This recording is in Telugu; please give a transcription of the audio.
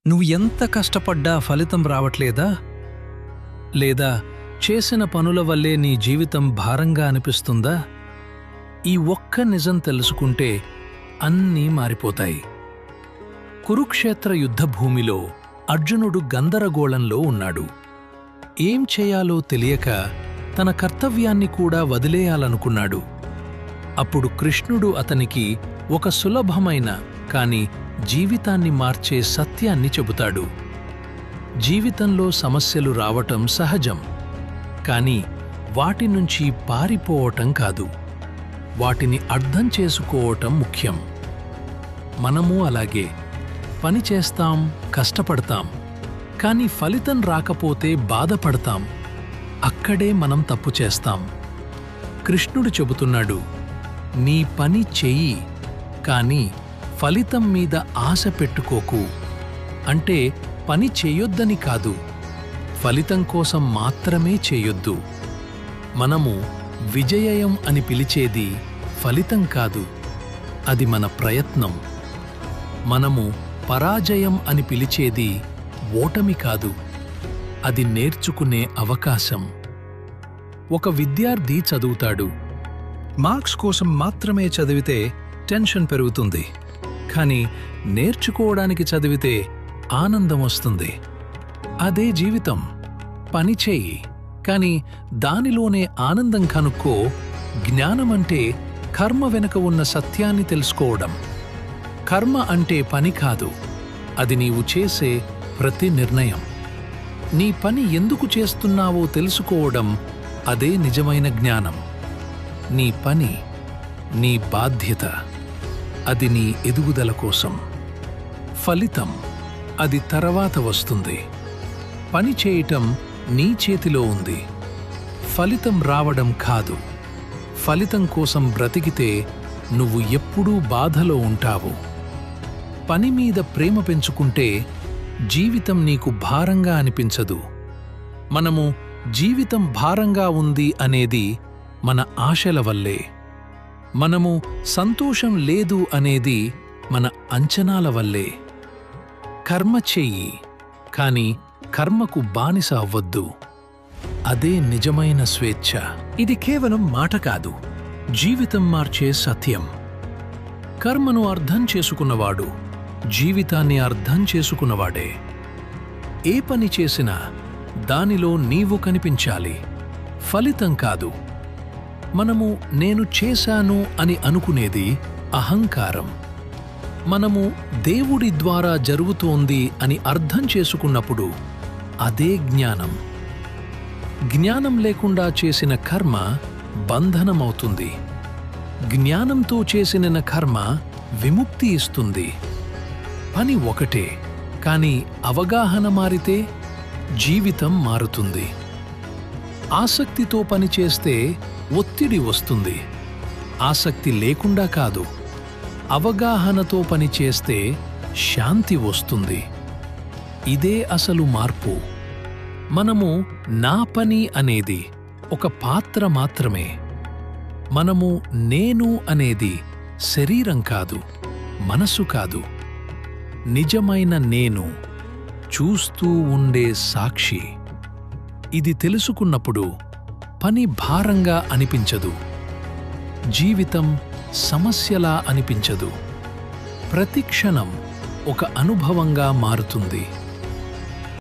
నువ్వు ఎంత కష్టపడ్డా ఫలితం రావట్లేదా? లేదా చేసిన పనుల వల్లే నీ జీవితం భారంగా అనిపిస్తుందా? ఈ ఒక్క నిజం తెలుసుకుంటే అన్నీ మారిపోతాయి. కురుక్షేత్ర యుద్ధభూమిలో అర్జునుడు గందరగోళంలో ఉన్నాడు. ఏం చేయాలో తెలియక తన కర్తవ్యాన్ని కూడా వదిలేయాలనుకున్నాడు. అప్పుడు కృష్ణుడు అతనికి ఒక సులభమైన కాని జీవితాన్ని మార్చే సత్యాన్ని చెబుతాడు. జీవితంలో సమస్యలు రావటం సహజం, కాని వాటి నుంచి పారిపోవటం కాదు, వాటిని అర్థం చేసుకోవటం ముఖ్యం. మనము అలాగే పని చేస్తాం, కష్టపడతాం, కాని ఫలితం రాకపోతే బాధపడతాం. అక్కడే మనం తప్పు చేస్తాం. కృష్ణుడు చెబుతున్నాడు, నీ పని చెయ్యి, కాని ఫలితం మీద ఆశ పెట్టుకోకు. అంటే పని చేయొద్దని కాదు, ఫలితం కోసం మాత్రమే చేయొద్దు. మనము విజయం అని పిలిచేది ఫలితం కాదు, అది మన ప్రయత్నం. మనము పరాజయం అని పిలిచేది ఓటమి కాదు, అది నేర్చుకునే అవకాశం. ఒక విద్యార్థి చదువుతాడు. మార్క్స్ కోసం మాత్రమే చదివితే టెన్షన్ పెరుగుతుంది, కానీ నేర్చుకోవడానికి చదివితే ఆనందం వస్తుంది. అదే జీవితం. పని చేయి, కాని దానిలోనే ఆనందం కనుక్కో. జ్ఞానమంటే కర్మ వెనుక ఉన్న సత్యాన్ని తెలుసుకోవడం. కర్మ అంటే పని కాదు, అది నీవు చేసే ప్రతి నిర్ణయం. నీ పని ఎందుకు చేస్తున్నావో తెలుసుకోవడం, అదే నిజమైన జ్ఞానం. నీ పని, నీ బాధ్యత, అది నీ ఎదుగుదల కోసం. ఫలితం, అది తర్వాత వస్తుంది. పని చేయటం నీ చేతిలో ఉంది, ఫలితం రావడం కాదు. ఫలితం కోసం బ్రతికితే నువ్వు ఎప్పుడూ బాధలో ఉంటావు. పని మీద ప్రేమ పెంచుకుంటే జీవితం నీకు భారంగా అనిపించదు. మనము జీవితం భారంగా ఉంది అనేది మన ఆశల వల్లే. మనము సంతోషం లేదు అనేది మన అంచనాల వల్లే. కర్మ చెయ్యి, కాని కర్మకు బానిస అవ్వద్దు. అదే నిజమైన స్వేచ్ఛ. ఇది కేవలం మాట కాదు, జీవితం మార్చే సత్యం. కర్మను అర్థం చేసుకున్నవాడు జీవితాన్ని అర్థం చేసుకున్నవాడే. ఏ పని చేసినా దానిలో నీవు కనిపించాలి, ఫలితం కాదు. మనము నేను చేశాను అని అనుకునేది అహంకారం. మనము దేవుడి ద్వారా జరుగుతోంది అని అర్థం చేసుకున్నప్పుడు అదే జ్ఞానం. జ్ఞానం లేకుండా చేసిన కర్మ బంధనమవుతుంది. జ్ఞానంతో చేసిన కర్మ విముక్తి ఇస్తుంది. పని ఒకటే, కాని అవగాహన మారితే జీవితం మారుతుంది. ఆసక్తితో పనిచేస్తే ఒత్తిడి వస్తుంది. ఆసక్తి లేకుండా కాదు, అవగాహనతో పనిచేస్తే శాంతి వస్తుంది. ఇదే అసలు మార్పు. మనము నా పని అనేది ఒక పాత్ర మాత్రమే. మనము నేను అనేది శరీరం కాదు, మనసు కాదు. నిజమైన నేను, చూస్తూ ఉండే సాక్షి. ఇది తెలుసుకున్నప్పుడు పని భారంగా అనిపించదు, జీవితం సమస్యలా అనిపించదు. ప్రతి క్షణం ఒక అనుభవంగా మారుతుంది.